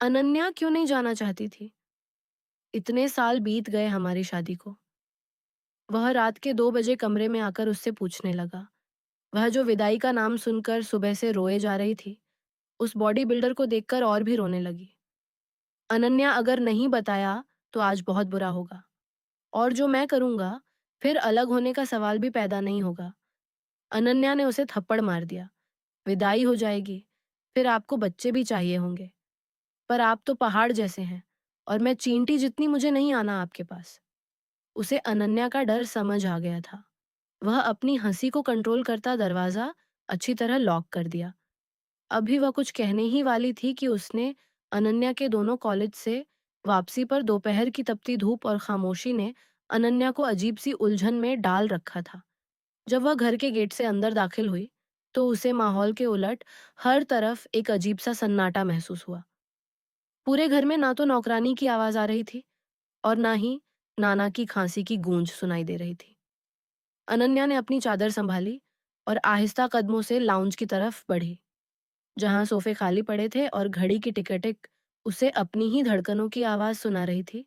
अनन्या क्यों नहीं जाना चाहती थी? इतने साल बीत गए हमारी शादी को। वह रात के 2 बजे कमरे में आकर उससे पूछने लगा। वह जो विदाई का नाम सुनकर सुबह से रोए जा रही थी, उस बॉडी बिल्डर को देखकर और भी रोने लगी। अनन्या अगर नहीं बताया, तो आज बहुत बुरा होगा। और जो मैं करूँगा, फिर अलग होने का सवाल भी पैदा नहीं होगा। अनन्या ने उसे थप्पड़ मार दिया। विदाई हो जाएगी, फिर आपको बच्चे भी चाहिए होंगे। पर आप तो पहाड़ जैसे हैं, और मैं चींटी जितनी मुझे नहीं आना आपके पास। उसे अनन्या का डर समझ आ गया था। वह अपनी हंसी को कंट्रोल करता दरवाजा अच्छी तरह लॉक कर दिया। अभी वह कुछ कहने ही वाली थी कि उसने अनन्या के दोनों कॉलेज से वापसी पर दोपहर की तपती धूप और खामोशी ने अनन्या को अजीब सी उलझन में डाल रखा था। जब वह घर के गेट से अंदर दाखिल हुई, तो उसे माहौल के उलट हर तरफ एक अजीब सा सन्नाटा महसूस हुआ। पूरे घर में ना तो नौकरानी की आवाज आ रही थी और ना ही नाना की खांसी की गूंज सुनाई दे रही थी। अनन्या ने अपनी चादर संभाली और आहिस्ता कदमों से लाउंज की तरफ बढ़ी, जहां सोफे खाली पड़े थे और घड़ी की टिकटिक उसे अपनी ही धड़कनों की आवाज सुना रही थी।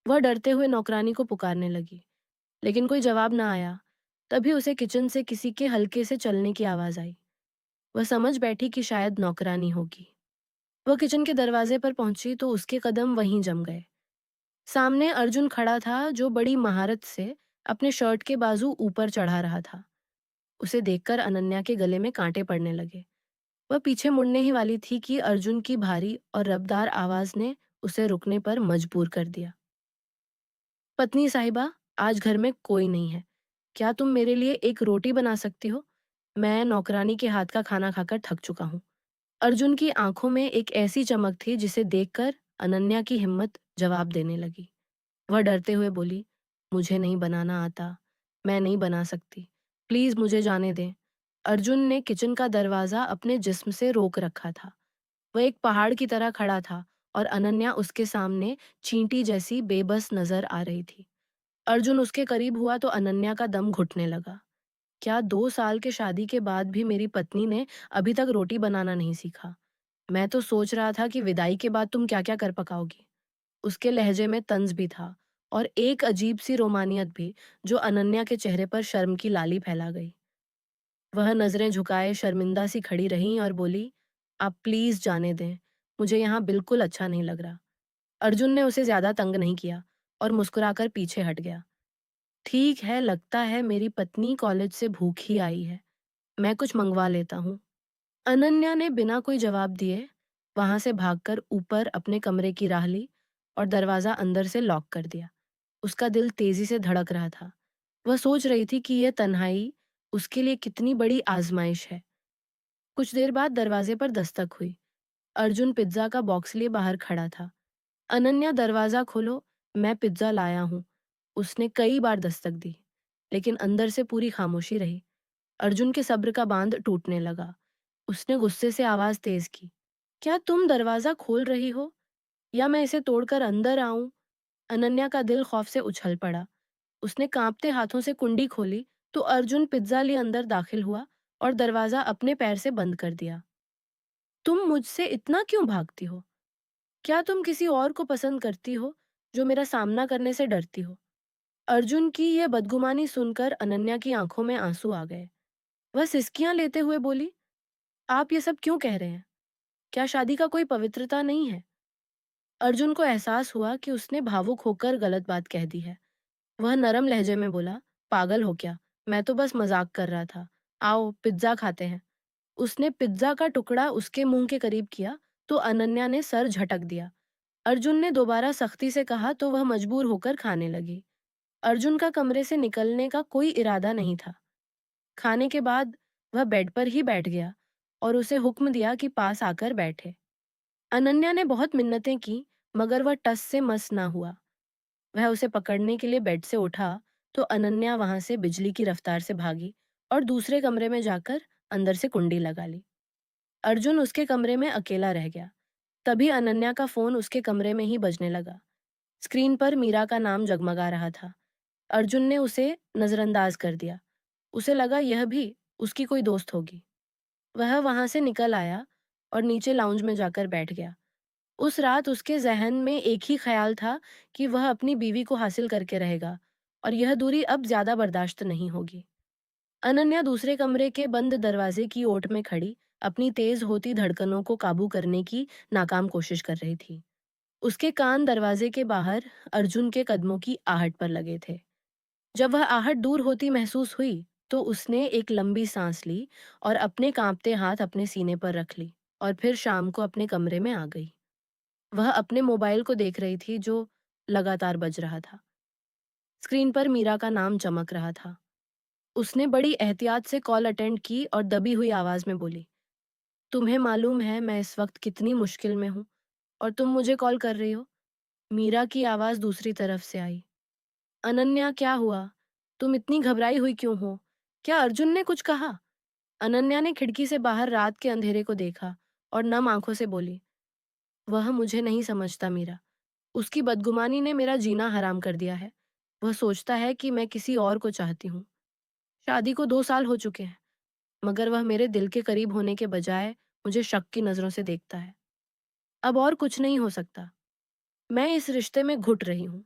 वह डरते हुए नौकरानी को पुकारने लगी, लेकिन कोई जवाब ना आया। तभी उसे किचन से किसी के हल्के से चलने की आवाज आई। वह समझ बैठी कि शायद नौकरानी होगी। वह किचन के दरवाजे पर पहुंची तो उसके कदम वहीं जम गए। सामने अर्जुन खड़ा था, जो बड़ी महारत से अपने शर्ट के बाजू ऊपर चढ़ा रहा था। उसे देखकर अनन्या के गले में कांटे पड़ने लगे। वह पीछे मुड़ने ही वाली थी कि अर्जुन की भारी और रबदार आवाज ने उसे रुकने पर मजबूर कर दिया। पत्नी साहिबा, आज घर में कोई नहीं है। क्या तुम मेरे लिए एक रोटी बना सकती हो? मैं नौकरानी के हाथ का खाना खाकर थक चुका हूँ। अर्जुन की आंखों में एक ऐसी चमक थी जिसे देखकर अनन्या की हिम्मत जवाब देने लगी। वह डरते हुए बोली, मुझे नहीं बनाना आता। मैं नहीं बना सकती। प्लीज मुझे जाने दें। अर्जुन ने किचन का दरवाजा अपने जिस्म से रोक रखा था। वह एक पहाड़ की तरह खड़ा था और अनन्या उसके सामने चींटी जैसी बेबस नजर आ रही थी। अर्जुन उसके करीब हुआ तो अनन्या का दम घुटने लगा। क्या 2 साल के शादी के बाद भी मेरी पत्नी ने अभी तक रोटी बनाना नहीं सीखा? मैं तो सोच रहा था कि विदाई के बाद तुम क्या क्या कर पकाओगी। उसके लहजे में तंज भी था और एक अजीब सी रोमानियत भी, जो अनन्या के चेहरे पर शर्म की लाली फैला गई। वह नजरें झुकाए शर्मिंदा सी खड़ी रहीं और बोली, आप प्लीज जाने दें। मुझे यहाँ बिल्कुल अच्छा नहीं लग रहा। अर्जुन ने उसे ज्यादा तंग नहीं किया और मुस्कुराकर पीछे हट गया। ठीक है, लगता है मेरी पत्नी कॉलेज से भूखी आई है। मैं कुछ मंगवा लेता हूँ। अनन्या ने बिना कोई जवाब दिए वहां से भागकर ऊपर अपने कमरे की राह ली और दरवाजा अंदर से लॉक कर दिया। उसका दिल तेजी से धड़क रहा था। वह सोच रही थी कि यह तन्हाई उसके लिए कितनी बड़ी आजमाइश है। कुछ देर बाद दरवाजे पर दस्तक हुई। अर्जुन पिज्जा का बॉक्स लिए बाहर खड़ा था। अनन्या, दरवाजा खोलो, मैं पिज्जा लाया हूँ। उसने कई बार दस्तक दी, लेकिन अंदर से पूरी खामोशी रही। अर्जुन के सब्र का बांध टूटने लगा। उसने गुस्से से आवाज तेज की, क्या तुम दरवाजा खोल रही हो या मैं इसे तोड़कर अंदर आऊं? अनन्या का दिल खौफ से उछल पड़ा। उसने कांपते हाथों से कुंडी खोली तो अर्जुन पिज्जा लिए अंदर दाखिल हुआ और दरवाजा अपने पैर से बंद कर दिया। तुम मुझसे इतना क्यों भागती हो? क्या तुम किसी और को पसंद करती हो, जो मेरा सामना करने से डरती हो? अर्जुन की यह बदगुमानी सुनकर अनन्या की आंखों में आंसू आ गए। वह सिसकियां लेते हुए बोली, आप ये सब क्यों कह रहे हैं? क्या शादी का कोई पवित्रता नहीं है? अर्जुन को एहसास हुआ कि उसने भावुक होकर गलत बात कह दी है। वह नरम लहजे में बोला, पागल हो क्या? मैं तो बस मजाक कर रहा था। आओ पिज्जा खाते हैं। उसने पिज्जा का टुकड़ा उसके मुंह के करीब किया तो अनन्या ने सर झटक दिया। अर्जुन ने दोबारा सख्ती से कहा तो वह मजबूर होकर खाने लगी। अर्जुन का कमरे से निकलने का कोई इरादा नहीं था। खाने के बाद वह बेड पर ही बैठ गया और उसे हुक्म दिया कि पास आकर बैठे। अनन्या ने बहुत मिन्नतें की, मगर वह टस से मस ना हुआ। वह उसे पकड़ने के लिए बेड से उठा तो अनन्या वहां से बिजली की रफ्तार से भागी और दूसरे कमरे में जाकर अंदर से कुंडी लगा ली। अर्जुन उसके कमरे में अकेला रह गया। तभी अनन्या का फोन उसके कमरे में ही बजने लगा। स्क्रीन पर मीरा का नाम जगमगा रहा था। अर्जुन ने उसे नजरअंदाज कर दिया। उसे लगा यह भी उसकी कोई दोस्त होगी। वह वहां से निकल आया और नीचे लाउंज में जाकर बैठ गया। उस रात उसके ज़हन में एक ही ख़्याल था कि वह अपनी बीवी को हासिल करके रहेगा और यह दूरी अब ज़्यादा बर्दाश्त नहीं होगी। अनन्या दूसरे कमरे के बंद दरवाजे की ओट में खड़ी अपनी तेज़ होती धड़कनों को काबू करने की नाकाम कोशिश कर रही थी। उसके कान दरवाजे के बाहर अर्जुन के कदमों की आहट पर लगे थे। जब वह आहट दूर होती महसूस हुई, तो उसने एक लंबी सांस ली और अपने कांपते हाथ अपने सीने पर रख ली और फिर शाम को अपने कमरे में आ गई। वह अपने मोबाइल को देख रही थी जो लगातार बज रहा था। स्क्रीन पर मीरा का नाम चमक रहा था। उसने बड़ी एहतियात से कॉल अटेंड की और दबी हुई आवाज में बोली, तुम्हें मालूम है मैं इस वक्त कितनी मुश्किल में हूँ और तुम मुझे कॉल कर रही हो? मीरा की आवाज दूसरी तरफ से आई। अनन्या, क्या हुआ? तुम इतनी घबराई हुई क्यों हो? क्या अर्जुन ने कुछ कहा? अनन्या ने खिड़की से बाहर रात के अंधेरे को देखा और नम आंखों से बोली, वह मुझे नहीं समझता मीरा। उसकी बदगुमानी ने मेरा जीना हराम कर दिया है। वह सोचता है कि मैं किसी और को चाहती हूँ। शादी को 2 साल हो चुके हैं, मगर वह मेरे दिल के करीब होने के बजाय मुझे शक की नज़रों से देखता है। अब और कुछ नहीं हो सकता। मैं इस रिश्ते में घुट रही हूँ।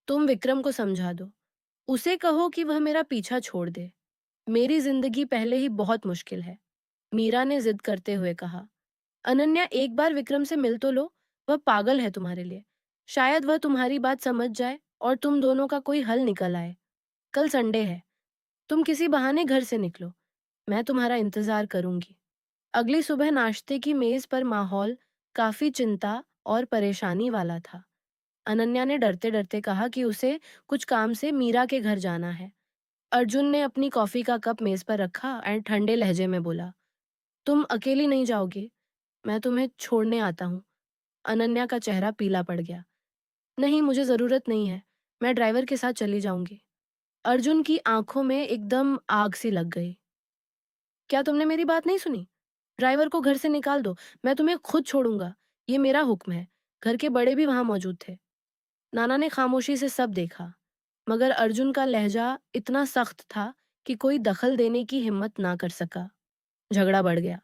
तुम विक्रम को समझा दो। उसे कहो कि वह मेरा पीछा छोड़ दे। मेरी जिंदगी पहले ही बहुत मुश्किल है। मीरा ने जिद करते हुए कहा। अनन्या, एक बार विक्रम से मिल तो लो। वह पागल है तुम्हारे लिए। शायद वह तुम्हारी बात समझ जाए और तुम दोनों का कोई हल निकल आए। कल संडे है। तुम किसी बहाने घर से निकलो। मैं तुम्हारा इंतजार करूंगी। अगली सुबह नाश्ते की मेज पर माहौल काफी चिंता और परेशानी वाला था। अनन्या ने डरते डरते कहा कि उसे कुछ काम से मीरा के घर जाना है। अर्जुन ने अपनी कॉफी का कप मेज पर रखा और ठंडे लहजे में बोला, तुम अकेली नहीं जाओगे, मैं तुम्हें छोड़ने आता हूँ। अनन्या का चेहरा पीला पड़ गया। नहीं, मुझे जरूरत नहीं है। मैं ड्राइवर के साथ चली जाऊंगी। अर्जुन की आंखों में एकदम आग सी लग गई। क्या तुमने मेरी बात नहीं सुनी? ड्राइवर को घर से निकाल दो। मैं तुम्हें खुद छोड़ूंगा। ये मेरा हुक्म है। घर के बड़े भी वहां मौजूद थे। नाना ने खामोशी से सब देखा, मगर अर्जुन का लहजा इतना सख्त था कि कोई दखल देने की हिम्मत ना कर सका। झगड़ा बढ़ गया।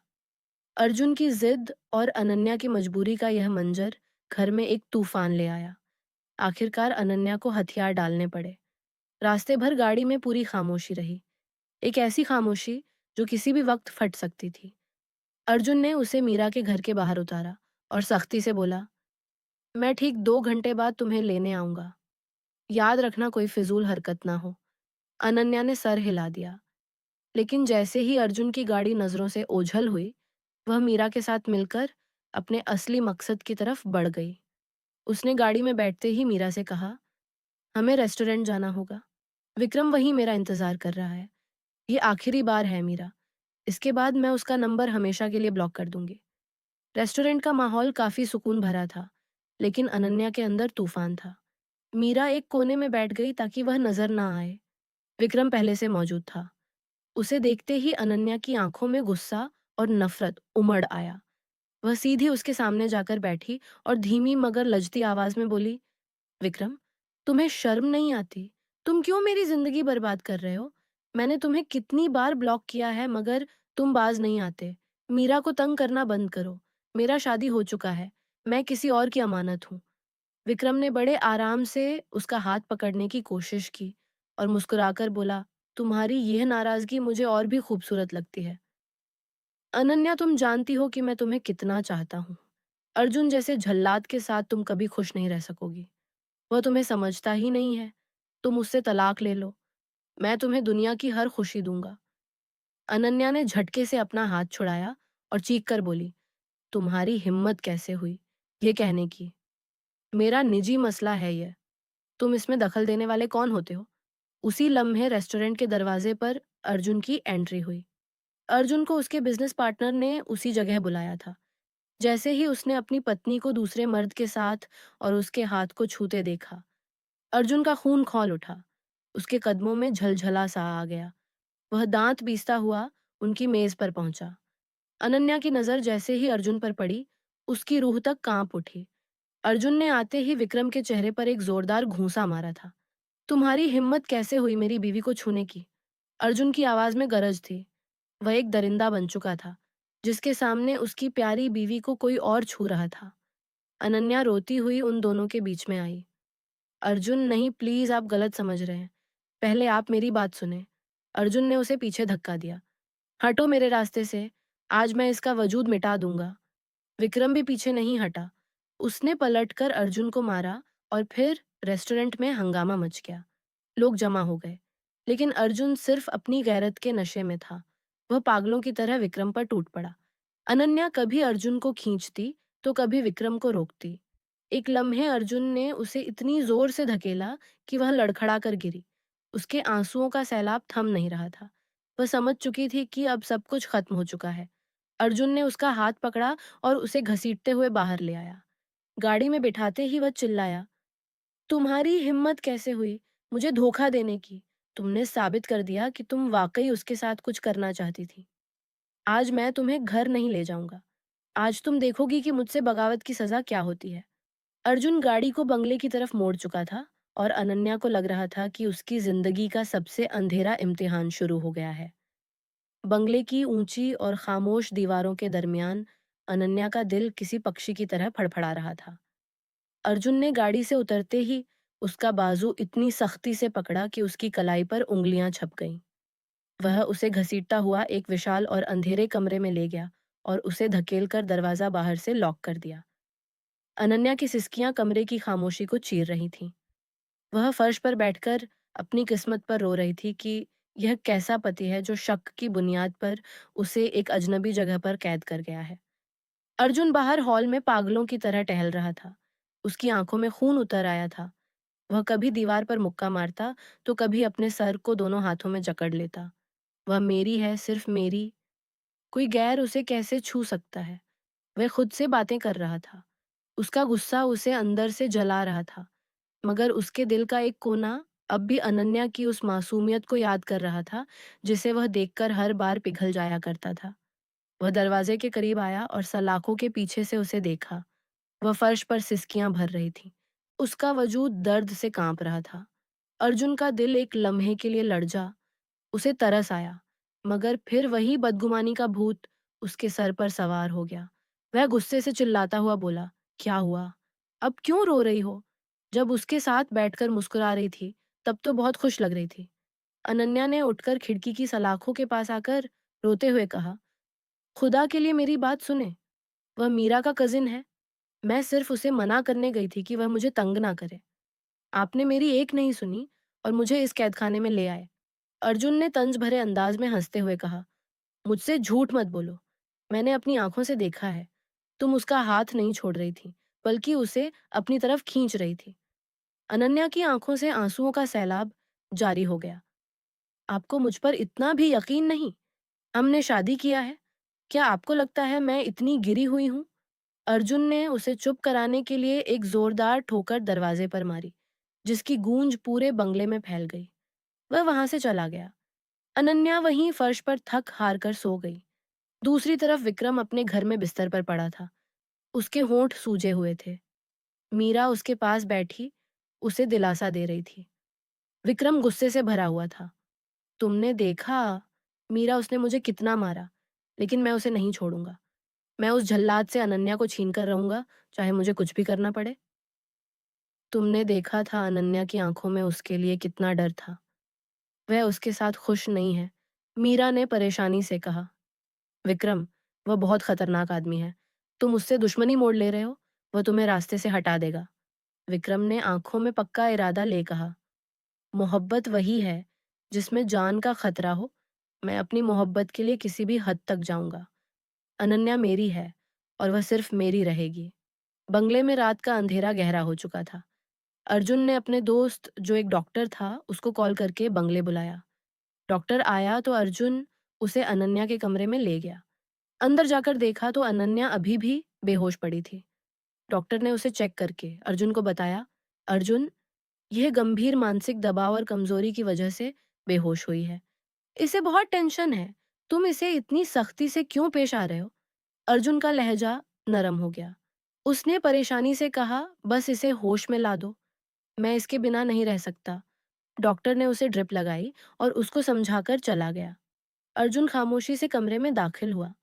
अर्जुन की जिद और अनन्या की मजबूरी का यह मंजर घर में एक तूफान ले आया। आखिरकार अनन्या को हथियार डालने पड़े। रास्ते भर गाड़ी में पूरी खामोशी रही। एक ऐसी खामोशी जो किसी भी वक्त फट सकती थी। अर्जुन ने उसे मीरा के घर के बाहर उतारा और सख्ती से बोला, मैं ठीक 2 घंटे बाद तुम्हें लेने आऊंगा। याद रखना कोई फिजूल हरकत ना हो। अनन्या ने सर हिला दिया। लेकिन जैसे ही अर्जुन की गाड़ी नजरों से ओझल हुई, वह मीरा के साथ मिलकर अपने असली मकसद की तरफ बढ़ गई। उसने गाड़ी में बैठते ही मीरा से कहा, हमें रेस्टोरेंट जाना होगा। विक्रम वहीं मेरा इंतजार कर रहा है। ये आखिरी बार है मीरा। इसके बाद मैं उसका नंबर हमेशा के लिए ब्लॉक कर दूंगी। रेस्टोरेंट का माहौल काफी सुकून भरा था, लेकिन अनन्या के अंदर तूफान था। मीरा एक कोने में बैठ गई ताकि वह नजर ना आए। विक्रम पहले से मौजूद था। उसे देखते ही अनन्या की आंखों में गुस्सा और नफरत उमड़ आया। वह सीधी उसके सामने जाकर बैठी और धीमी मगर लजती आवाज में बोली, विक्रम, तुम्हें शर्म नहीं आती? तुम क्यों मेरी जिंदगी बर्बाद कर रहे हो? मैंने तुम्हें कितनी बार ब्लॉक किया है, मगर तुम बाज नहीं आते। मीरा को तंग करना बंद करो। मेरा शादी हो चुका है। मैं किसी और की अमानत हूँ। विक्रम ने बड़े आराम से उसका हाथ पकड़ने की कोशिश की और मुस्कुराकर बोला, तुम्हारी यह नाराजगी मुझे और भी खूबसूरत लगती है। अनन्या, तुम जानती हो कि मैं तुम्हें कितना चाहता हूँ। अर्जुन जैसे जल्लाद के साथ तुम कभी खुश नहीं रह सकोगी। वह तुम्हें समझता ही नहीं है। तुम उससे तलाक ले लो। मैं तुम्हें दुनिया की हर खुशी दूंगा। अनन्या ने झटके से अपना हाथ छुड़ाया और चीख कर बोली, तुम्हारी हिम्मत कैसे हुई ये कहने की? मेरा निजी मसला है यह। तुम इसमें दखल देने वाले कौन होते हो? उसी लम्हे रेस्टोरेंट के दरवाजे पर अर्जुन की एंट्री हुई। अर्जुन को उसके बिजनेस पार्टनर ने उसी जगह बुलाया था। जैसे ही उसने अपनी पत्नी को दूसरे मर्द के साथ और उसके हाथ को छूते देखा, अर्जुन का खून खौल उठा। उसके कदमों में झलझला सा आ गया। वह दांत पीसता हुआ उनकी मेज पर पहुंचा। अनन्या की नजर जैसे ही अर्जुन पर पड़ी, उसकी रूह तक कांप उठी। अर्जुन ने आते ही विक्रम के चेहरे पर एक जोरदार घूंसा मारा था। तुम्हारी हिम्मत कैसे हुई मेरी बीवी को छूने की? अर्जुन की आवाज में गरज थी। वह एक दरिंदा बन चुका था, जिसके सामने उसकी प्यारी बीवी को कोई और छू रहा था। अनन्या रोती हुई उन दोनों के बीच में आई। अर्जुन, नहीं प्लीज़, आप गलत समझ रहे हैं। पहले आप मेरी बात सुनें। अर्जुन ने उसे पीछे धक्का दिया। हटो मेरे रास्ते से, आज मैं इसका वजूद मिटा दूंगा। विक्रम भी पीछे नहीं हटा। उसने पलटकर अर्जुन को मारा और फिर रेस्टोरेंट में हंगामा मच गया। लोग जमा हो गए। लेकिन अर्जुन सिर्फ अपनी गैरत के नशे में था। वह पागलों की तरह विक्रम पर टूट पड़ा। अनन्या कभी अर्जुन को खींचती तो कभी विक्रम को रोकती। एक लम्हे अर्जुन ने उसे इतनी जोर से धकेला कि वह लड़खड़ा कर गिरी। उसके आंसुओं का सैलाब थम नहीं रहा था। वह समझ चुकी थी कि अब सब कुछ खत्म हो चुका है। अर्जुन ने उसका हाथ पकड़ा और उसे घसीटते हुए बाहर ले आया। गाड़ी में बिठाते ही वह चिल्लाया, तुम्हारी हिम्मत कैसे हुई मुझे धोखा देने की? तुमने साबित कर दिया कि तुम वाकई उसके साथ कुछ करना चाहती थी। आज मैं तुम्हें घर नहीं ले जाऊंगा। आज तुम देखोगी कि मुझसे बगावत की सजा क्या होती है। अर्जुन गाड़ी को बंगले की तरफ मोड़ चुका था और अनन्या को लग रहा था कि उसकी जिंदगी का सबसे अंधेरा इम्तिहान शुरू हो गया है। बंगले की ऊंची और खामोश दीवारों के दरमियान अनन्या का दिल किसी पक्षी की तरह फड़फड़ा रहा था। अर्जुन ने गाड़ी से उतरते ही उसका बाजू इतनी सख्ती से पकड़ा कि उसकी कलाई पर उंगलियां छप गईं। वह उसे घसीटता हुआ एक विशाल और अंधेरे कमरे में ले गया और उसे धकेलकर दरवाजा बाहर से लॉक कर दिया। अनन्या की सिसकियां कमरे की खामोशी को चीर रही थीं। वह फर्श पर बैठकर अपनी किस्मत पर रो रही थी कि यह कैसा पति है जो शक की बुनियाद पर उसे एक अजनबी जगह पर कैद कर गया है। अर्जुन बाहर हॉल में पागलों की तरह टहल रहा था। उसकी आंखों में खून उतर आया था। वह कभी दीवार पर मुक्का मारता तो कभी अपने सर को दोनों हाथों में जकड़ लेता। वह मेरी है, सिर्फ मेरी। कोई गैर उसे कैसे छू सकता है? वह खुद से बातें कर रहा था। उसका गुस्सा उसे अंदर से जला रहा था, मगर उसके दिल का एक कोना अब भी अनन्या की उस मासूमियत को याद कर रहा था, जिसे वह देखकर हर बार पिघल जाया करता था। वह दरवाजे के करीब आया और सलाखों के पीछे से उसे देखा। वह फर्श पर सिसकियां भर रही थी। उसका वजूद दर्द से कांप रहा था। अर्जुन का दिल एक लम्हे के लिए लड़ जा। उसे तरस आया, मगर फिर वही बदगुमानी का भूत उसके सर पर सवार हो गया। वह गुस्से से चिल्लाता हुआ बोला, क्या हुआ? अब क्यों रो रही हो? जब उसके साथ बैठकर मुस्कुरा रही थी, तब तो बहुत खुश लग रही थी। अनन्या ने उठकर खिड़की की सलाखों के पास आकर रोते हुए कहा, खुदा के लिए मेरी बात सुने। वह मीरा का कजिन है। मैं सिर्फ उसे मना करने गई थी कि वह मुझे तंग ना करे। आपने मेरी एक नहीं सुनी और मुझे इस कैदखाने में ले आए। अर्जुन ने तंज भरे अंदाज में हंसते हुए कहा, मुझसे झूठ मत बोलो। मैंने अपनी आंखों से देखा है। तुम उसका हाथ नहीं छोड़ रही थी, बल्कि उसे अपनी तरफ खींच रही थी। अनन्या की आंखों से आंसुओं का सैलाब जारी हो गया। आपको मुझ पर इतना भी यकीन नहीं? हमने शादी किया है। क्या आपको लगता है मैं इतनी गिरी हुई हूं? अर्जुन ने उसे चुप कराने के लिए एक जोरदार ठोकर दरवाजे पर मारी, जिसकी गूंज पूरे बंगले में फैल गई। वह वहां से चला गया। अनन्या वहीं फर्श पर थक हार कर सो गई। दूसरी तरफ विक्रम अपने घर में बिस्तर पर पड़ा था। उसके होंठ सूजे हुए थे। मीरा उसके पास बैठी उसे दिलासा दे रही थी। विक्रम गुस्से से भरा हुआ था। तुमने देखा मीरा, उसने मुझे कितना मारा, लेकिन मैं उसे नहीं छोड़ूंगा। मैं उस जल्लाद से अनन्या को छीन कर रहूंगा, चाहे मुझे कुछ भी करना पड़े। तुमने देखा था अनन्या की आंखों में उसके लिए कितना डर था। वह उसके साथ खुश नहीं है, मीरा ने परेशानी से कहा। विक्रम, वह बहुत खतरनाक आदमी है। तुम उससे दुश्मनी मोड़ ले रहे हो। वह तुम्हें रास्ते से हटा देगा। विक्रम ने आंखों में पक्का इरादा ले कहा। मोहब्बत वही है जिसमें जान का खतरा हो। मैं अपनी मोहब्बत के लिए किसी भी हद तक जाऊंगा। अनन्या मेरी है और वह सिर्फ मेरी रहेगी। बंगले में रात का अंधेरा गहरा हो चुका था। अर्जुन ने अपने दोस्त, जो एक डॉक्टर था, उसको कॉल करके बंगले बुलाया। डॉक्टर आया तो अर्जुन उसे अनन्या के कमरे में ले गया। अंदर जाकर देखा तो अनन्या अभी भी बेहोश पड़ी थी। डॉक्टर ने उसे चेक करके अर्जुन को बताया, अर्जुन, यह गंभीर मानसिक दबाव और कमजोरी की वजह से बेहोश हुई है। इसे बहुत टेंशन है। तुम इसे इतनी सख्ती से क्यों पेश आ रहे हो? अर्जुन का लहजा नरम हो गया। उसने परेशानी से कहा, बस इसे होश में ला दो। मैं इसके बिना नहीं रह सकता। डॉक्टर ने उसे ड्रिप लगाई और उसको समझाकर चला गया। अर्जुन खामोशी से कमरे में दाखिल हुआ।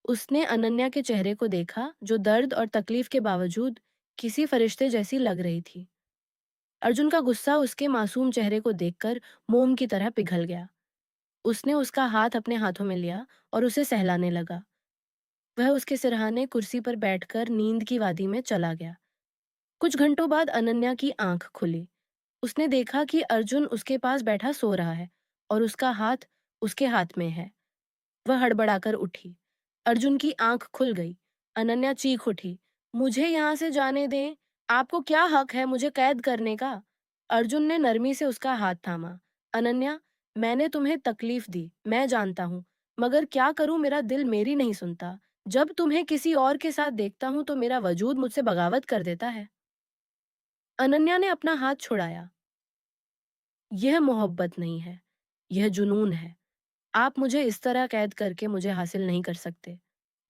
उसने अनन्या के चेहरे को देखा, जो दर्द और तकलीफ के बावजूद किसी फरिश्ते जैसी लग रही थी। अर्जुन का गुस्सा उसके मासूम चेहरे को देखकर मोम की तरह पिघल गया। उसने उसका हाथ अपने हाथों में लिया और उसे सहलाने लगा। वह उसके सिरहाने कुर्सी पर बैठकर नींद की वादी में चला गया। कुछ घंटों बाद अनन्या की आंख खुली। उसने देखा कि अर्जुन उसके पास बैठा सो रहा है और उसका हाथ उसके हाथ में है। वह हड़बड़ाकर उठी। अर्जुन की आंख खुल गई। अनन्या चीख उठी, मुझे यहां से जाने दें। आपको क्या हक है मुझे कैद करने का? अर्जुन ने नरमी से उसका हाथ थामा। अनन्या, मैंने तुम्हें तकलीफ दी, मैं जानता हूं, मगर क्या करूं, मेरा दिल मेरी नहीं सुनता। जब तुम्हें किसी और के साथ देखता हूं तो मेरा वजूद मुझसे बगावत कर देता है। अनन्या ने अपना हाथ छुड़ाया। यह मोहब्बत नहीं है, यह जुनून है। आप मुझे इस तरह कैद करके मुझे हासिल नहीं कर सकते।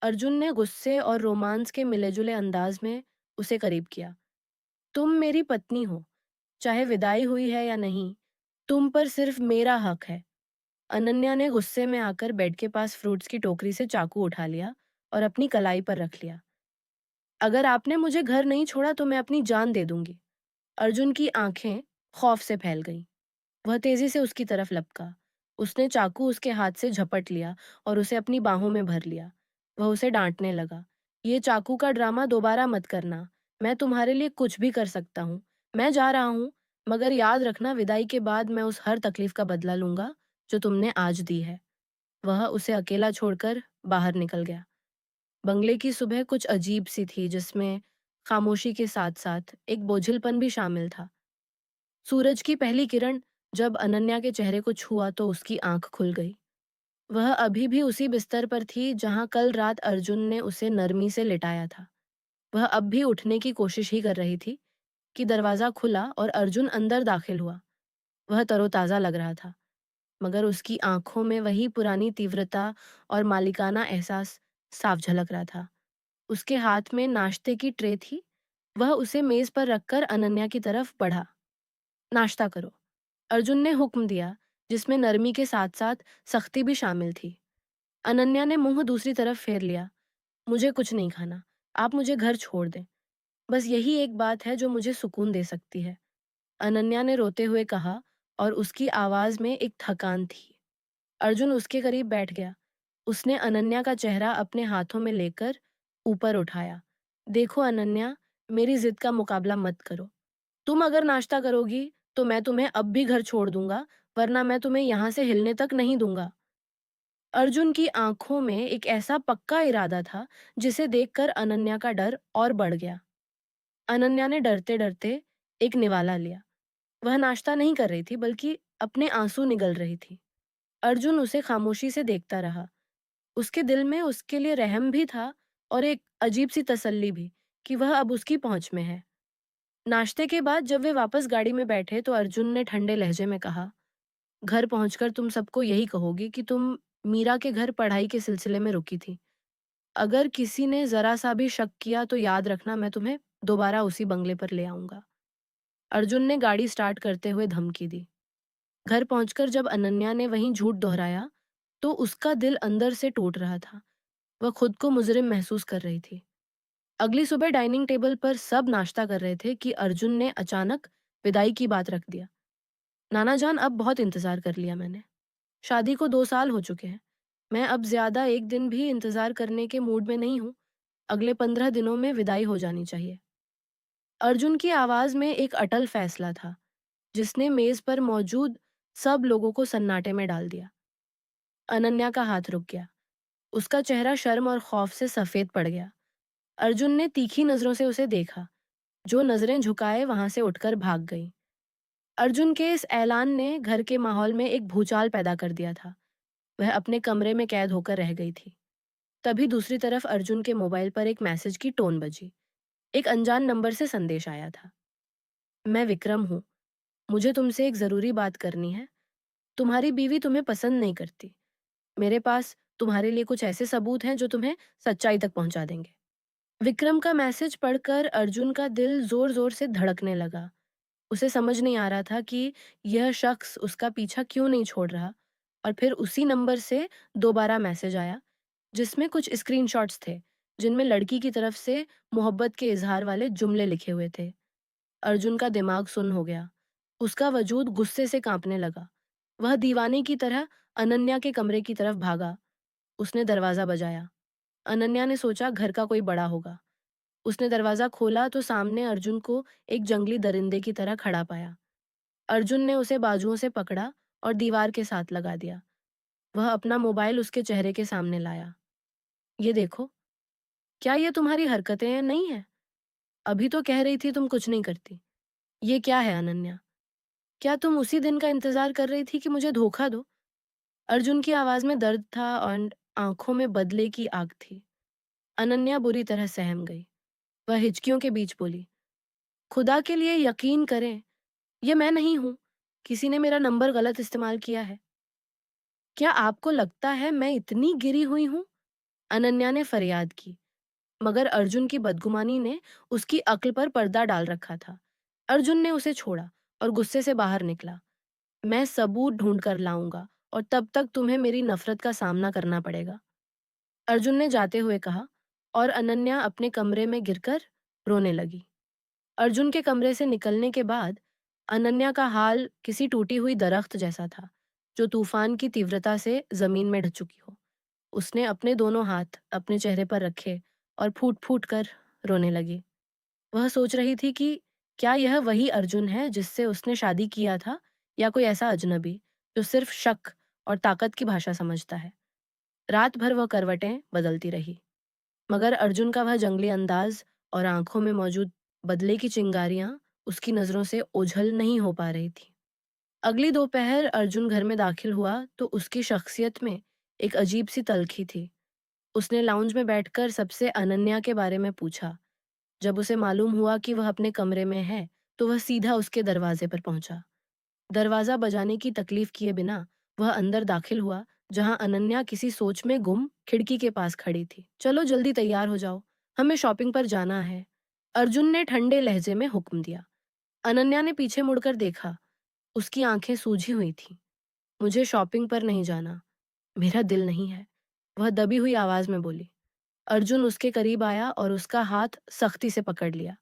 अर्जुन ने गुस्से और रोमांस के मिले-जुले अंदाज में उसे करीब किया। तुम मेरी पत्नी हो, चाहे विदाई हुई है या नहीं, तुम पर सिर्फ मेरा हक है। अनन्या ने गुस्से में आकर बेड के पास फ्रूट्स की टोकरी से चाकू उठा लिया और अपनी कलाई पर रख लिया। अगर आपने मुझे घर नहीं छोड़ा तो मैं अपनी जान दे दूंगी। अर्जुन की आंखें खौफ से फैल गईं। वह तेजी से उसकी तरफ लपका। उसने चाकू उसके हाथ से झपट लिया और उसे अपनी बाहों में भर लिया। वह उसे डांटने लगा, ये चाकू का ड्रामा दोबारा मत करना। मैं तुम्हारे लिए कुछ भी कर सकता हूँ। मैं जा रहा हूँ, मगर याद रखना, विदाई के बाद मैं उस हर तकलीफ का बदला लूंगा जो तुमने आज दी है। वह उसे अकेला छोड़कर बाहर निकल गया। बंगले की सुबह कुछ अजीब सी थी, जिसमें खामोशी के साथ साथ एक बोझिलपन भी शामिल था। सूरज की पहली किरण जब अनन्या के चेहरे को छुआ तो उसकी आंख खुल गई। वह अभी भी उसी बिस्तर पर थी जहां कल रात अर्जुन ने उसे नरमी से लिटाया था। वह अब भी उठने की कोशिश ही कर रही थी कि दरवाजा खुला और अर्जुन अंदर दाखिल हुआ। वह तरोताजा लग रहा था, मगर उसकी आंखों में वही पुरानी तीव्रता और मालिकाना एहसास साफ झलक रहा था। उसके हाथ में नाश्ते की ट्रे थी। वह उसे मेज पर रखकर अनन्या की तरफ बढ़ा। नाश्ता करो, अर्जुन ने हुक्म दिया, जिसमें नरमी के साथ साथ सख्ती भी शामिल थी। अनन्या ने मुंह दूसरी तरफ फेर लिया। मुझे कुछ नहीं खाना, आप मुझे घर छोड़ दें। बस यही एक बात है जो मुझे सुकून दे सकती है, अनन्या ने रोते हुए कहा, और उसकी आवाज में एक थकान थी। अर्जुन उसके करीब बैठ गया। उसने अनन्या का चेहरा अपने हाथों में लेकर ऊपर उठाया। देखो अनन्या, मेरी जिद का मुकाबला मत करो। तुम अगर नाश्ता करोगी तो मैं तुम्हें अब भी घर छोड़ दूंगा, वरना मैं तुम्हें यहां से हिलने तक नहीं दूंगा। अर्जुन की आंखों में एक ऐसा पक्का इरादा था जिसे देखकर अनन्या का डर और बढ़ गया। अनन्या ने डरते डरते एक निवाला लिया। वह नाश्ता नहीं कर रही थी, बल्कि अपने आंसू निगल रही थी। अर्जुन उसे खामोशी से देखता रहा। उसके दिल में उसके लिए रहम भी था और एक अजीब सी तसल्ली भी कि वह अब उसकी पहुंच में है। नाश्ते के बाद जब वे वापस गाड़ी में बैठे तो अर्जुन ने ठंडे लहजे में कहा, घर पहुंचकर तुम सबको यही कहोगी कि तुम मीरा के घर पढ़ाई के सिलसिले में रुकी थी। अगर किसी ने जरा सा भी शक किया तो याद रखना, मैं तुम्हें दोबारा उसी बंगले पर ले आऊंगा। अर्जुन ने गाड़ी स्टार्ट करते हुए धमकी दी। घर पहुंचकर जब अनन्या ने वहीं झूठ दोहराया तो उसका दिल अंदर से टूट रहा था। वह खुद को मुजरिम महसूस कर रही थी। अगली सुबह डाइनिंग टेबल पर सब नाश्ता कर रहे थे कि अर्जुन ने अचानक विदाई की बात रख दिया। नाना जान, अब बहुत इंतजार कर लिया मैंने। शादी को 2 साल हो चुके हैं। मैं अब ज्यादा एक दिन भी इंतजार करने के मूड में नहीं हूँ। अगले 15 दिनों में विदाई हो जानी चाहिए। अर्जुन की आवाज में एक अटल फैसला था, जिसने मेज पर मौजूद सब लोगों को सन्नाटे में डाल दिया। अनन्या का हाथ रुक गया। उसका चेहरा शर्म और खौफ से सफेद पड़ गया। अर्जुन ने तीखी नजरों से उसे देखा। जो नजरें झुकाए वहां से उठकर भाग गई। अर्जुन के इस ऐलान ने घर के माहौल में एक भूचाल पैदा कर दिया था। वह अपने कमरे में कैद होकर रह गई थी। तभी दूसरी तरफ अर्जुन के मोबाइल पर एक मैसेज की टोन बजी। एक अनजान नंबर से संदेश आया था। मैं विक्रम हूँ। मुझे तुमसे एक जरूरी बात करनी है। तुम्हारी बीवी तुम्हें पसंद नहीं करती। मेरे पास तुम्हारे लिए कुछ ऐसे सबूत हैं जो तुम्हें सच्चाई तक पहुंचा देंगे। विक्रम का मैसेज पढ़कर अर्जुन का दिल जोर जोर से धड़कने लगा। उसे समझ नहीं आ रहा था कि यह शख्स उसका पीछा क्यों नहीं छोड़ रहा। और फिर उसी नंबर से दोबारा मैसेज आया, जिसमें कुछ स्क्रीनशॉट्स थे। जिनमें लड़की की तरफ से मोहब्बत के इज़हार वाले जुमले लिखे हुए थे। अर्जुन का दिमाग सुन्न हो गया। उसका वजूद गुस्से से काँपने लगा। वह दीवाने की तरह अनन्या के कमरे की तरफ भागा। उसने दरवाज़ा बजाया। अनन्या ने सोचा घर का कोई बड़ा होगा। उसने दरवाज़ा खोला तो सामने अर्जुन को एक जंगली दरिंदे की तरह खड़ा पाया। अर्जुन ने उसे बाजुओं से पकड़ा और दीवार के साथ लगा दिया। वह अपना मोबाइल उसके चेहरे के सामने लाया। ये देखो, क्या ये तुम्हारी हरकतें नहीं हैं? अभी तो कह रही थी तुम कुछ नहीं करती। ये क्या है अनन्या? क्या तुम उसी दिन का इंतज़ार कर रही थी कि मुझे धोखा दो? अर्जुन की आवाज़ में दर्द था और आँखों में बदले की आग थी। अनन्या बुरी तरह सहम गई। वह हिचकियों के बीच बोली, खुदा के लिए यकीन करें, ये मैं नहीं हूँ। किसी ने मेरा नंबर गलत इस्तेमाल किया है। क्या आपको लगता है मैं इतनी गिरी हुई हूँ? अनन्या ने फरियाद की, मगर अर्जुन की बदगुमानी ने उसकी अक्ल पर पर्दा डाल रखा था। अर्जुन ने उसे छोड़ा और गुस्से से बाहर निकला। मैं सबूत ढूंढ कर लाऊंगा और तब तक तुम्हें मेरी नफरत का सामना करना पड़ेगा। अर्जुन ने जाते हुए कहा और अनन्या अपने कमरे में गिरकर रोने लगी। अर्जुन के कमरे से निकलने के बाद अनन्या का हाल किसी टूटी हुई दरख्त जैसा था, जो तूफान की तीव्रता से जमीन में ढह चुकी हो। उसने अपने दोनों हाथ अपने चेहरे पर रखे और फूट-फूट कर रोने लगी। वह सोच रही थी कि क्या यह वही अर्जुन है जिससे उसने शादी किया था, या कोई ऐसा अजनबी जो सिर्फ शक और ताकत की भाषा समझता है। रात भर वह करवटें बदलती रही, मगर अर्जुन का वह जंगली अंदाज और आंखों में मौजूद बदले की चिंगारियां उसकी नजरों से ओझल नहीं हो पा रही थी। अगली दोपहर अर्जुन घर में दाखिल हुआ तो उसकी शख्सियत में एक अजीब सी तल्खी थी। उसने लाउंज में बैठकर सबसे अनन्या के बारे में पूछा। जब उसे मालूम हुआ कि वह अपने कमरे में है, तो वह सीधा उसके दरवाजे पर पहुंचा। दरवाजा बजाने की तकलीफ किए बिना वह अंदर दाखिल हुआ, जहां अनन्या किसी सोच में गुम खिड़की के पास खड़ी थी। चलो जल्दी तैयार हो जाओ, हमें शॉपिंग पर जाना है, अर्जुन ने ठंडे लहजे में हुक्म दिया। अनन्या ने पीछे मुड़कर देखा। उसकी आंखें सूजी हुई थीं। मुझे शॉपिंग पर नहीं जाना, मेरा दिल नहीं है, वह दबी हुई आवाज में बोली। अर्जुन उसके करीब आया और उसका हाथ सख्ती से पकड़ लिया।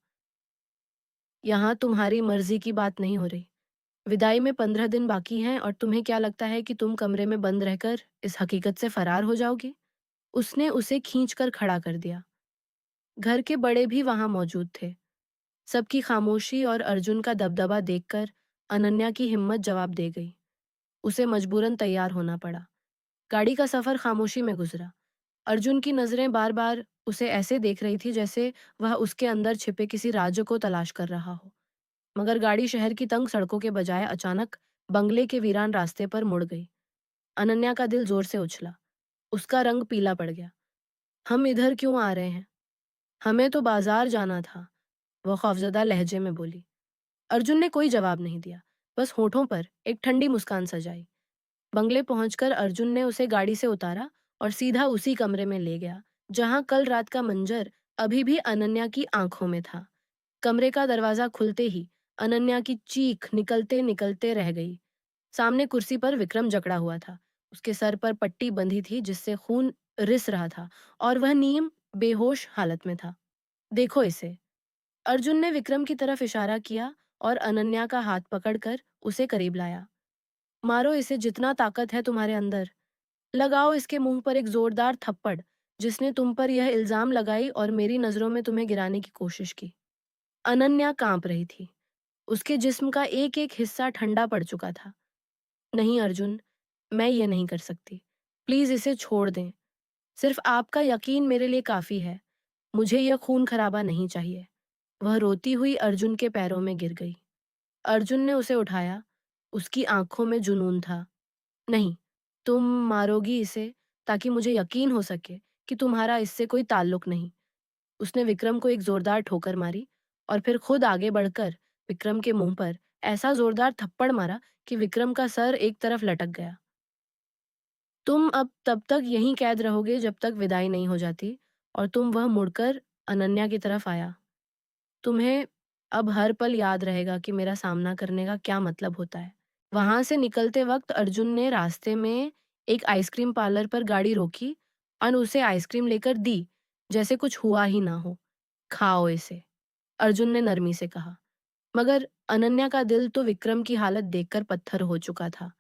यहाँ तुम्हारी मर्जी की बात नहीं हो रही। विदाई में 15 दिन बाकी हैं और तुम्हें क्या लगता है कि तुम कमरे में बंद रहकर इस हकीकत से फरार हो जाओगी? उसने उसे खींचकर खड़ा कर दिया। घर के बड़े भी वहां मौजूद थे। सबकी खामोशी और अर्जुन का दबदबा देखकर अनन्या की हिम्मत जवाब दे गई। उसे मजबूरन तैयार होना पड़ा। गाड़ी का सफर खामोशी में गुजरा। अर्जुन की नजरें बार बार उसे ऐसे देख रही थी जैसे वह उसके अंदर छिपे किसी राज्य को तलाश कर रहा हो। मगर गाड़ी शहर की तंग सड़कों के बजाय अचानक बंगले के वीरान रास्ते पर मुड़ गई। अनन्या का दिल जोर से उछला। उसका रंग पीला पड़ गया। हम इधर क्यों आ रहे हैं? हमें तो बाजार जाना था, वह खौफजदा लहजे में बोली। अर्जुन ने कोई जवाब नहीं दिया, बस होठों पर एक ठंडी मुस्कान सजाई। बंगले पहुंचकर अर्जुन ने उसे गाड़ी से उतारा और सीधा उसी कमरे में ले गया, जहां कल रात का मंजर अभी भी अनन्या की आंखों में था। कमरे का दरवाजा खुलते ही अनन्या की चीख निकलते निकलते रह गई। सामने कुर्सी पर विक्रम जकड़ा हुआ था। उसके सर पर पट्टी बंधी थी जिससे खून रिस रहा था और वह नीम बेहोश हालत में था। देखो इसे। अर्जुन ने विक्रम की तरफ इशारा किया और अनन्या का हाथ पकड़कर उसे करीब लाया। मारो इसे, जितना ताकत है तुम्हारे अंदर। लगाओ इसके मुंह पर एक जोरदार थप्पड़, जिसने तुम पर यह इल्जाम लगाई और मेरी नजरों में तुम्हें गिराने की कोशिश की। अनन्या कांप रही थी। उसके जिस्म का एक एक हिस्सा ठंडा पड़ चुका था। नहीं अर्जुन, मैं ये नहीं कर सकती। प्लीज इसे छोड़ दें। सिर्फ आपका यकीन मेरे लिए काफी है। मुझे यह खून खराबा नहीं चाहिए। वह रोती हुई अर्जुन के पैरों में गिर गई। अर्जुन ने उसे उठाया। उसकी आंखों में जुनून था। नहीं, तुम मारोगी इसे ताकि मुझे यकीन हो सके कि तुम्हारा इससे कोई ताल्लुक नहीं। उसने विक्रम को एक जोरदार ठोकर मारी और फिर खुद आगे बढ़कर विक्रम के मुंह पर ऐसा जोरदार थप्पड़ मारा कि विक्रम का सर एक तरफ लटक गया। तुम अब तब तक यहीं कैद रहोगे जब तक विदाई नहीं हो जाती। और तुम वह मुड़कर अनन्या की तरफ आया। तुम्हें अब हर पल याद रहेगा कि मेरा सामना करने का क्या मतलब होता है। वहां से निकलते वक्त अर्जुन ने रास्ते में एक आइसक्रीम पार्लर पर गाड़ी रोकी और उसे आइसक्रीम लेकर दी, जैसे कुछ हुआ ही ना हो। खाओ इसे, अर्जुन ने नरमी से कहा। मगर अनन्या का दिल तो विक्रम की हालत देखकर पत्थर हो चुका था।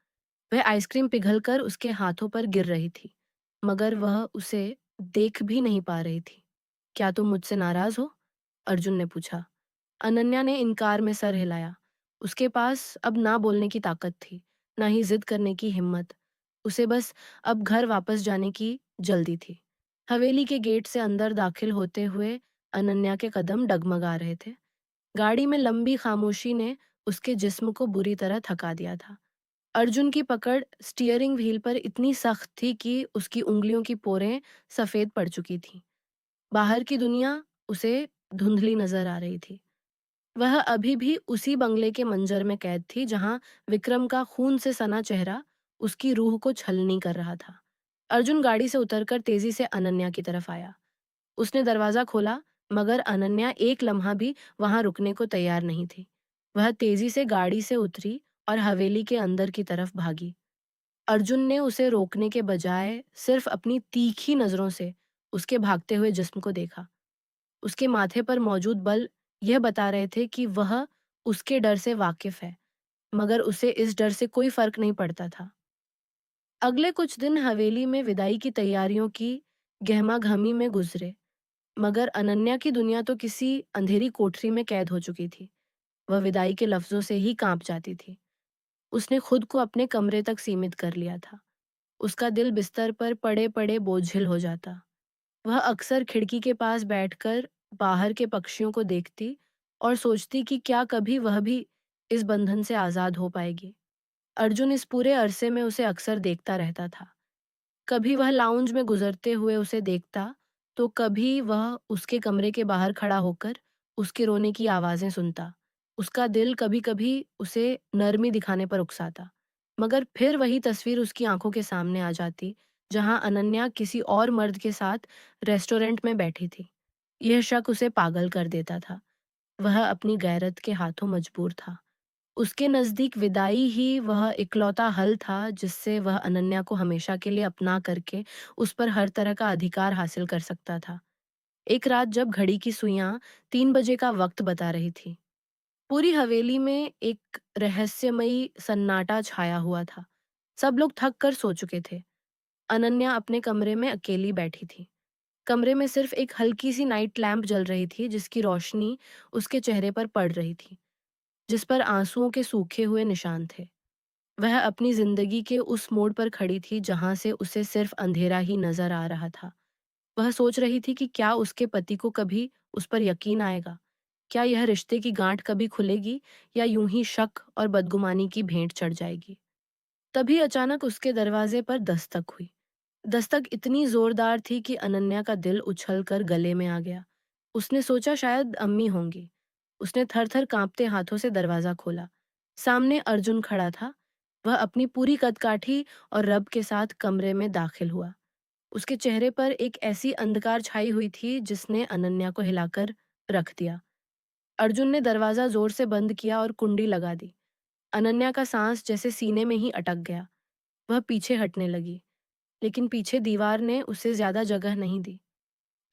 वह आइसक्रीम पिघलकर उसके हाथों पर गिर रही थी, मगर वह उसे देख भी नहीं पा रही थी। क्या तुम मुझसे नाराज हो? अर्जुन ने पूछा। अनन्या ने इनकार में सर हिलाया। उसके पास अब ना बोलने की ताकत थी, ना ही जिद करने की हिम्मत। उसे बस अब घर वापस जाने की जल्दी थी। हवेली के गेट से अंदर दाखिल होते हुए अनन्या के कदम डगमगा रहे थे। गाड़ी में लंबी खामोशी ने उसके जिस्म को बुरी तरह थका दिया था। अर्जुन की पकड़ स्टीयरिंग व्हील पर इतनी सख्त थी कि उसकी उंगलियों की पोरें सफेद पड़ चुकी थीं। बाहर की दुनिया उसे धुंधली नजर आ रही थी। वह अभी भी उसी बंगले के मंजर में कैद थी जहां विक्रम का खून से सना चेहरा उसकी रूह को छलनी कर रहा था। अर्जुन गाड़ी से उतरकर तेजी से अनन्या की तरफ आया। उसने दरवाजा खोला, मगर अनन्या एक लम्हा भी वहां रुकने को तैयार नहीं थी। वह तेजी से गाड़ी से उतरी और हवेली के अंदर की तरफ भागी। अर्जुन ने उसे रोकने के बजाय सिर्फ अपनी तीखी नजरों से उसके भागते हुए जिस्म को देखा। उसके माथे पर मौजूद बल यह बता रहे थे कि वह उसके डर से वाकिफ है, मगर उसे इस डर से कोई फर्क नहीं पड़ता था। अगले कुछ दिन हवेली में विदाई की तैयारियों की गहमा-गहमी में गुजरे, मगर अनन्या की दुनिया तो किसी अंधेरी कोठरी में कैद हो चुकी थी। वह विदाई के लफ्जों से ही कांप जाती थी। उसने खुद को अपने कमरे तक सीमित कर लिया था। उसका दिल बिस्तर पर पड़े-पड़े बोझिल हो जाता। वह अक्सर खिड़की के पास बैठकर बाहर के पक्षियों को देखती और सोचती कि क्या कभी वह भी इस बंधन से आजाद हो पाएगी। अर्जुन इस पूरे अरसे में उसे अक्सर देखता रहता था। कभी वह लाउंज में गुजरते हुए उसे देखता, तो कभी वह उसके कमरे के बाहर खड़ा होकर उसके रोने की आवाजें सुनता। उसका दिल कभी-कभी उसे नरमी दिखाने पर उकसाता, मगर फिर वही तस्वीर उसकी आंखों के सामने आ जाती, जहां अनन्या किसी और मर्द के साथ रेस्टोरेंट में बैठी थी। यह शक उसे पागल कर देता था। वह अपनी गैरत के हाथों मजबूर था। उसके नज़दीक विदाई ही वह इकलौता हल था जिससे वह अनन्या को हमेशा के लिए अपना करके उस पर हर तरह का अधिकार हासिल कर सकता था। एक रात जब घड़ी की सुइयां 3 बजे का वक्त बता रही थी, पूरी हवेली में एक रहस्यमयी सन्नाटा छाया हुआ था। सब लोग थक कर सो चुके थे। अनन्या अपने कमरे में अकेली बैठी थी। कमरे में सिर्फ एक हल्की सी नाइट लैंप जल रही थी जिसकी रोशनी उसके चेहरे पर पड़ रही थी, जिस पर आंसुओं के सूखे हुए निशान थे। वह अपनी जिंदगी के उस मोड़ पर खड़ी थी जहां से उसे सिर्फ अंधेरा ही नजर आ रहा था। वह सोच रही थी कि क्या उसके पति को कभी उस पर यकीन आएगा? क्या यह रिश्ते की गांठ कभी खुलेगी, या यूं ही शक और बदगुमानी की भेंट चढ़ जाएगी? तभी अचानक उसके दरवाजे पर दस्तक हुई। दस्तक इतनी जोरदार थी कि अनन्या का दिल उछलकर गले में आ गया। उसने सोचा शायद अम्मी होंगी। उसने थर-थर कांपते हाथों से दरवाजा खोला। सामने अर्जुन खड़ा था। वह अपनी पूरी कदकाठी और रब के साथ कमरे में दाखिल हुआ। उसके चेहरे पर एक ऐसी अंधकार छाई हुई थी जिसने अनन्या को हिलाकर रख दिया। अर्जुन ने दरवाजा जोर से बंद किया और कुंडी लगा दी। अनन्या का सांस जैसे सीने में ही अटक गया। वह पीछे हटने लगी, लेकिन पीछे दीवार ने उसे ज्यादा जगह नहीं दी।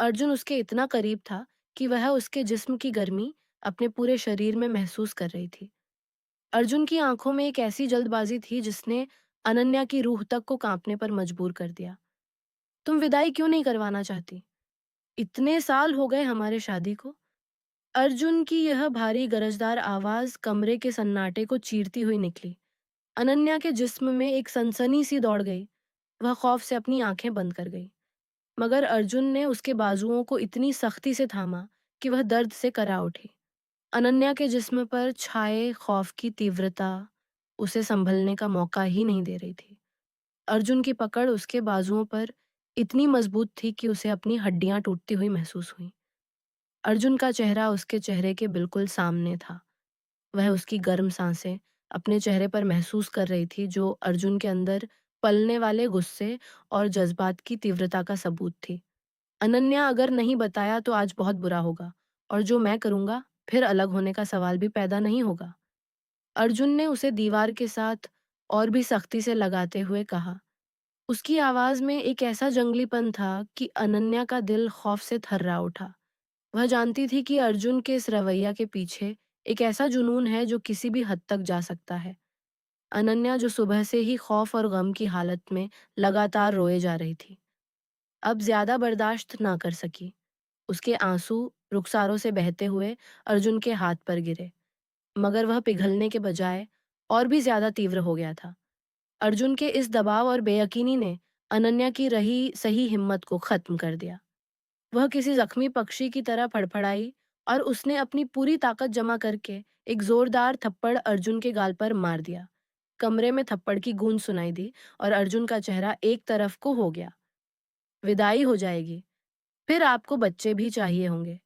अर्जुन उसके इतना करीब था कि वह उसके जिस्म की गर्मी अपने पूरे शरीर में महसूस कर रही थी। अर्जुन की आंखों में एक ऐसी जल्दबाजी थी जिसने अनन्या की रूह तक को कांपने पर मजबूर कर दिया। तुम विदाई क्यों नहीं करवाना चाहती? इतने साल हो गए हमारे शादी को। अर्जुन की यह भारी गरजदार आवाज कमरे के सन्नाटे को चीरती हुई निकली। अनन्या के जिस्म में एक सनसनी सी दौड़ गई। वह खौफ से अपनी आंखें बंद कर गई, मगर अर्जुन ने उसके बाजुओं को इतनी सख्ती से थामा कि वह दर्द से करा उठी। अनन्या के जिस्म पर छाए खौफ की तीव्रता उसे संभलने का मौका ही नहीं दे रही थी। अर्जुन की पकड़ उसके बाजुओं पर इतनी मजबूत थी कि उसे अपनी हड्डियां टूटती हुई महसूस हुई। अर्जुन का चेहरा उसके चेहरे के बिल्कुल सामने था। वह उसकी गर्म सांसें अपने चेहरे पर महसूस कर रही थी, जो अर्जुन के अंदर पलने वाले गुस्से और जज्बात की तीव्रता का सबूत थी। अनन्या, अगर नहीं बताया तो आज बहुत बुरा होगा, और जो मैं करूंगा फिर अलग होने का सवाल भी पैदा नहीं होगा। अर्जुन ने उसे दीवार के साथ और भी सख्ती से लगाते हुए कहा, उसकी आवाज़ में एक ऐसा जंगलीपन था कि अनन्या का दिल खौफ से थर्रा उठा। वह जानती थी कि अर्जुन के इस रवैया के पीछे एक ऐसा जुनून है जो किसी भी हद तक जा सकता है। अनन्या जो सुबह से ही खौफ और गम की हालत में लगातार रोए जा रही थी, अब ज़्यादा बर्दाश्त ना कर सकी। उसके आंसू रुखसारों से बहते हुए अर्जुन के हाथ पर गिरे, मगर वह पिघलने के बजाय और भी ज़्यादा तीव्र हो गया था। अर्जुन के इस दबाव और बेयकीनी ने अनन्या की रही सही हिम्मत को खत्म कर दिया। वह किसी जख्मी पक्षी की तरह फड़फड़ाई और उसने अपनी पूरी ताकत जमा करके एक जोरदार थप्पड़ अर्जुन के गाल पर मार दिया। कमरे में थप्पड़ की गूंज सुनाई दी और अर्जुन का चेहरा एक तरफ को हो गया। विदाई हो जाएगी, फिर आपको बच्चे भी चाहिए होंगे,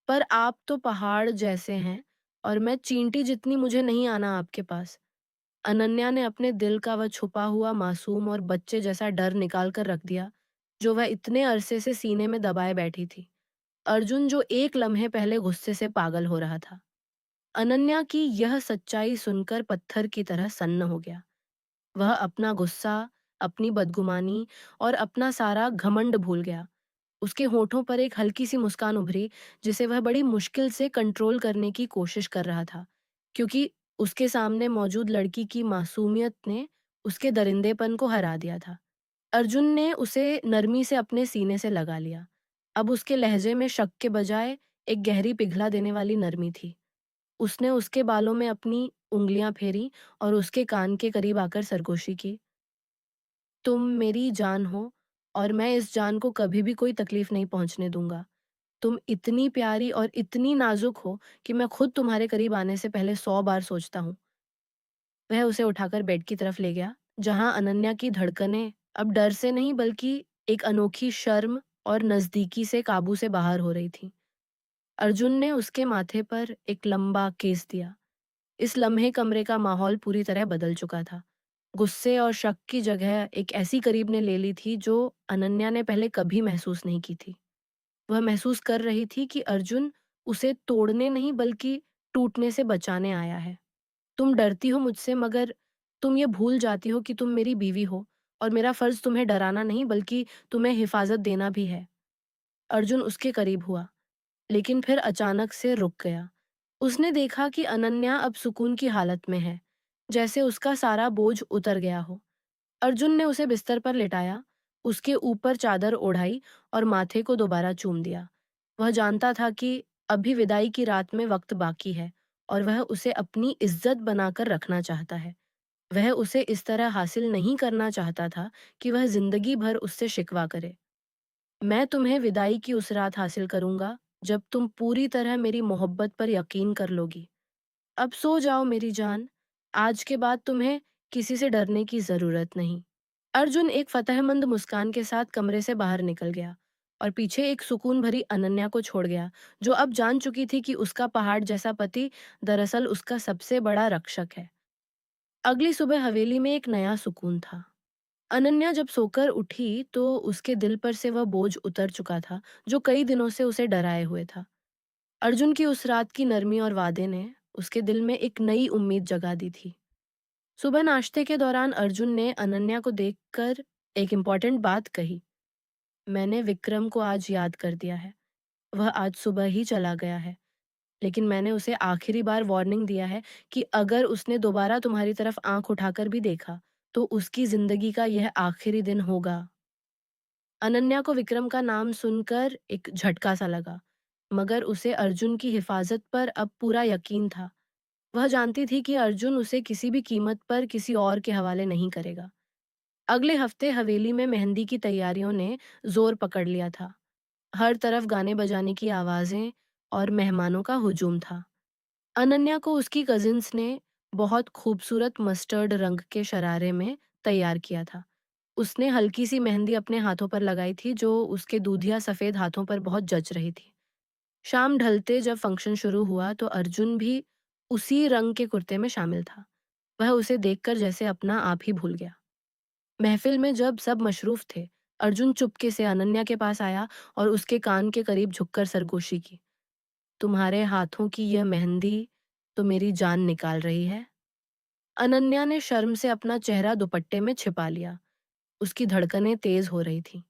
पर आप तो पहाड़ जैसे हैं और मैं चींटी जितनी, मुझे नहीं आना आपके पास। अनन्या ने अपने दिल का वह छुपा हुआ मासूम और बच्चे जैसा डर निकाल कर रख दिया, जो वह इतने अरसे से सीने में दबाए बैठी थी। अर्जुन जो एक लम्हे पहले गुस्से से पागल हो रहा था, अनन्या की यह सच्चाई सुनकर पत्थर की तरह सन्न हो गया। वह अपना गुस्सा, अपनी बदगुमानी और अपना सारा घमंड भूल गया। उसके होठों पर एक हल्की सी मुस्कान उभरी, जिसे वह बड़ी मुश्किल से कंट्रोल करने की कोशिश कर रहा था, क्योंकि उसके सामने मौजूद लड़की की मासूमियत ने उसके दरिंदेपन को हरा दिया था। अर्जुन ने उसे नरमी से अपने सीने से लगा लिया। अब उसके लहजे में शक के बजाय एक गहरी पिघला देने वाली नरमी थी। उसने उसके बालों में अपनी उंगलियां फेरी और उसके कान के करीब आकर सरगोशी की। तुम मेरी जान हो और मैं इस जान को कभी भी कोई तकलीफ नहीं पहुंचने दूंगा। तुम इतनी प्यारी और इतनी नाजुक हो कि मैं खुद तुम्हारे करीब आने से पहले 100 बार सोचता हूँ। वह उसे उठाकर बेड की तरफ ले गया, जहां अनन्या की धड़कनें अब डर से नहीं बल्कि एक अनोखी शर्म और नजदीकी से काबू से बाहर हो रही थी। अर्जुन ने उसके माथे पर एक लंबा केस दिया। इस लम्हे कमरे का माहौल पूरी तरह बदल चुका था। गुस्से और शक की जगह एक ऐसी करीब ने ले ली थी जो अनन्या ने पहले कभी महसूस नहीं की थी। वह महसूस कर रही थी कि अर्जुन उसे तोड़ने नहीं बल्कि टूटने से बचाने आया है। तुम डरती हो मुझसे, मगर तुम ये भूल जाती हो कि तुम मेरी बीवी हो और मेरा फर्ज तुम्हें डराना नहीं बल्कि तुम्हें हिफाजत देना भी है। अर्जुन उसके करीब हुआ, लेकिन फिर अचानक से रुक गया। उसने देखा कि अनन्या अब सुकून की हालत में है, जैसे उसका सारा बोझ उतर गया हो। अर्जुन ने उसे बिस्तर पर लिटाया, उसके ऊपर चादर ओढ़ाई और माथे को दोबारा चूम दिया। वह जानता था कि अभी विदाई की रात में वक्त बाकी है और वह उसे अपनी इज्जत बनाकर रखना चाहता है। वह उसे इस तरह हासिल नहीं करना चाहता था कि वह जिंदगी भर उससे शिकवा करे। मैं तुम्हें विदाई की उस रात हासिल करूंगा जब तुम पूरी तरह मेरी मोहब्बत पर यकीन कर लोगी। अब सो जाओ मेरी जान, आज के बाद तुम्हें किसी से डरने की जरूरत नहीं। अर्जुन एक फतहमंद मुस्कान के साथ कमरे से बाहर निकल गया और पीछे एक सुकून भरी अनन्या को छोड़ गया, जो अब जान चुकी थी कि उसका पहाड़ जैसा पति दरअसल उसका सबसे बड़ा रक्षक है। अगली सुबह हवेली में एक नया सुकून था। अनन्या जब सोकर उठी तो उसके दिल पर से वह बोझ उतर चुका था जो कई दिनों से उसे डराए हुए था। अर्जुन की उस रात की नरमी और वादे ने उसके दिल में एक नई उम्मीद जगा दी थी। सुबह नाश्ते के दौरान अर्जुन ने अनन्या को देखकर एक इम्पॉर्टेंट बात कही। मैंने विक्रम को आज याद कर दिया है। वह आज सुबह ही चला गया है, लेकिन मैंने उसे आखिरी बार वार्निंग दिया है कि अगर उसने दोबारा तुम्हारी तरफ आंख उठाकर भी देखा, तो उसकी जिंदगी का यह आखिरी दिन होगा। अनन्या को विक्रम का नाम सुनकर एक झटका सा लगा, मगर उसे अर्जुन की हिफाजत पर अब पूरा यकीन था। वह जानती थी कि अर्जुन उसे किसी भी कीमत पर किसी और के हवाले नहीं करेगा। अगले हफ्ते हवेली में मेहंदी की तैयारियों ने जोर पकड़ लिया था। हर तरफ गाने बजाने की आवाजें और मेहमानों का हुजूम था। अनन्या को उसकी कजिन्स ने बहुत खूबसूरत मस्टर्ड रंग के शरारे में तैयार किया था। उसने हल्की सी मेहंदी अपने हाथों पर लगाई थी जो उसके दूधिया सफेद हाथों पर बहुत जच रही थी। शाम ढलते जब फंक्शन शुरू हुआ तो अर्जुन भी उसी रंग के कुर्ते में शामिल था। वह उसे देखकर जैसे अपना आप ही भूल गया। महफिल में जब सब मशरूफ थे, अर्जुन चुपके से अनन्या के पास आया और उसके कान के करीब झुककर सरगोशी की। तुम्हारे हाथों की यह मेहंदी तो मेरी जान निकाल रही है। अनन्या ने शर्म से अपना चेहरा दुपट्टे में छिपा लिया। उसकी धड़कनें तेज हो रही थीं।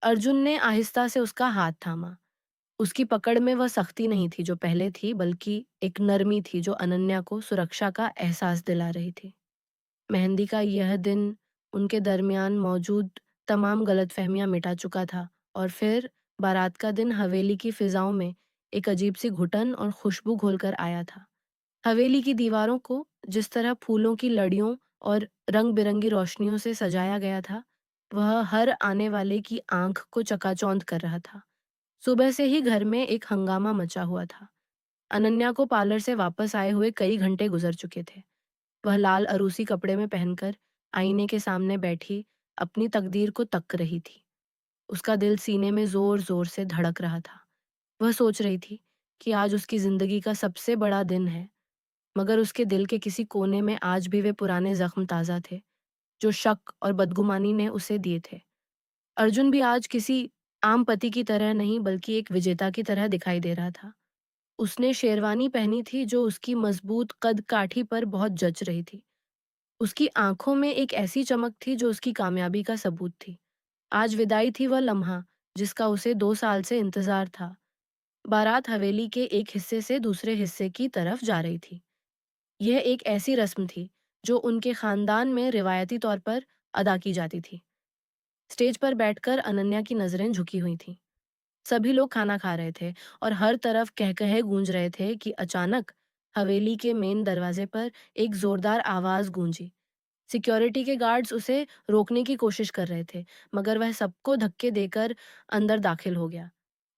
अर्जुन ने आहिस्ता से उसका हाथ थामा। उसकी पकड़ में वह सख्ती नहीं थी जो पहले थी, बल्कि एक नरमी थी जो अनन्या को सुरक्षा का एहसास दिला रही थी। मेहंदी का यह दिन उनके दरमियान मौजूद तमाम गलतफहमियां मिटा चुका था, और फिर बारात का दिन हवेली की फिजाओं में एक अजीब सी घुटन और खुशबू घोलकर आया था। हवेली की दीवारों को जिस तरह फूलों की लड़ियों और रंग बिरंगी रोशनियों से सजाया गया था, वह हर आने वाले की आंख को चकाचौंध कर रहा था। सुबह से ही घर में एक हंगामा मचा हुआ था। अनन्या को पार्लर से वापस आए हुए कई घंटे गुजर चुके थे। वह लाल अरूसी कपड़े में पहनकर आईने के सामने बैठी अपनी तकदीर को तक रही थी। उसका दिल सीने में जोर जोर से धड़क रहा था। वह सोच रही थी कि आज उसकी जिंदगी का सबसे बड़ा दिन है, मगर उसके दिल के किसी कोने में आज भी वे पुराने जख्म ताज़ा थे, जो शक और बदगुमानी ने उसे दिए थे। अर्जुन भी आज किसी आम पति की तरह नहीं, बल्कि एक विजेता की तरह दिखाई दे रहा था। उसने शेरवानी पहनी थी जो उसकी मजबूत कद काठी पर बहुत जच रही थी। उसकी आंखों में एक ऐसी चमक थी जो उसकी कामयाबी का सबूत थी। आज विदाई थी, वह लम्हा जिसका उसे 2 साल से इंतजार था। बारात हवेली के एक हिस्से से दूसरे हिस्से की तरफ जा रही थी। यह एक ऐसी रस्म थी जो उनके खानदान में रिवायती तौर पर अदा की जाती थी। स्टेज पर बैठकर अनन्या की नजरें झुकी हुई थीं। सभी लोग खाना खा रहे थे और हर तरफ कहकहे गूंज रहे थे कि अचानक हवेली के मेन दरवाजे पर एक जोरदार आवाज गूंजी। सिक्योरिटी के गार्ड्स उसे रोकने की कोशिश कर रहे थे, मगर वह सबको धक्के देकर अंदर दाखिल हो गया।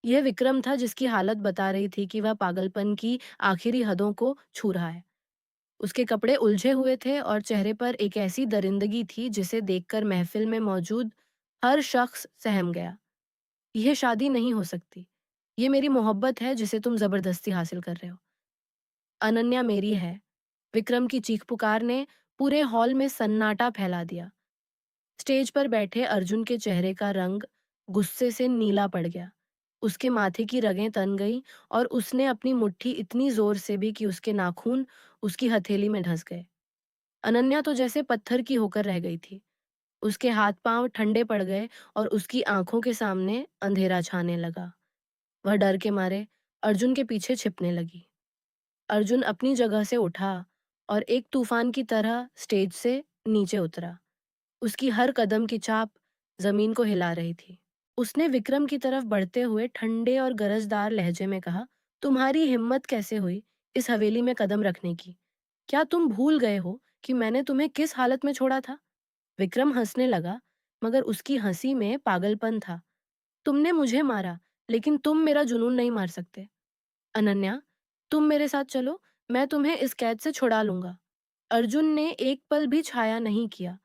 यह विक्रम था, जिसकी हालत बता रही थी कि वह पागलपन की आखिरी हदों को छू रहा है। उसके कपड़े उलझे हुए थे और चेहरे पर एक ऐसी दरिंदगी थी जिसे देखकर महफिल में मौजूद हर शख्स सहम गया। यह शादी नहीं हो सकती। ये मेरी मोहब्बत है जिसे तुम जबरदस्ती हासिल कर रहे हो। अनन्या मेरी है। विक्रम की चीख पुकार ने पूरे हॉल में सन्नाटा फैला दिया। स्टेज पर बैठे अर्जुन के चेहरे का रंग गुस्से से नीला पड़ गया। उसके माथे की रगें तन गईं और उसने अपनी मुट्ठी इतनी जोर से भी कि उसके नाखून उसकी हथेली में धंस गए। अनन्या तो जैसे पत्थर की होकर रह गई थी। उसके हाथ पांव ठंडे पड़ गए और उसकी आंखों के सामने अंधेरा छाने लगा। वह डर के मारे अर्जुन के पीछे छिपने लगी। अर्जुन अपनी जगह से उठा और एक तूफान की तरह स्टेज से नीचे उतरा। उसकी हर कदम की चाप जमीन को हिला रही थी। उसने विक्रम की तरफ बढ़ते हुए ठंडे और गरजदार लहजे में कहा, तुम्हारी हिम्मत कैसे हुई इस हवेली में कदम रखने की? क्या तुम भूल गए हो कि मैंने तुम्हें किस हालत में छोड़ा था? विक्रम हंसने लगा, मगर उसकी हंसी में पागलपन था। तुमने मुझे मारा, लेकिन तुम मेरा जुनून नहीं मार सकते। अनन्या, तुम मेरे साथ चलो, मैं तुम्हें इस कैद से छुड़ा लूंगा। अर्जुन ने एक पल भी छाया नहीं किया।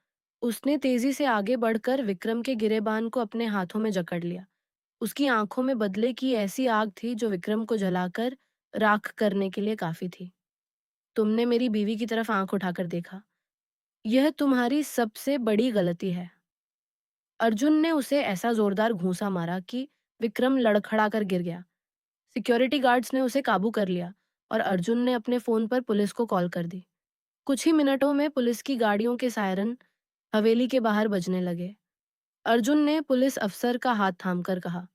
उसने तेजी से आगे बढ़कर विक्रम के गिरेबान को अपने हाथों में जकड़ लिया। उसकी आंखों में बदले की ऐसी आग थी जो विक्रम को जलाकर राख करने के लिए काफी थी। तुमने मेरी बीवी की तरफ आंख उठाकर देखा। यह तुम्हारी सबसे बड़ी गलती है। अर्जुन ने उसे ऐसा जोरदार घूंसा मारा कि विक्रम लड़खड़ा कर गिर गया। सिक्योरिटी गार्ड्स ने उसे काबू कर लिया और अर्जुन ने अपने फोन पर पुलिस को कॉल कर दी। कुछ ही मिनटों में पुलिस की गाड़ियों के सायरन हवेली के बाहर बजने लगे। अर्जुन ने पुलिस अफसर का हाथ थामकर कहा,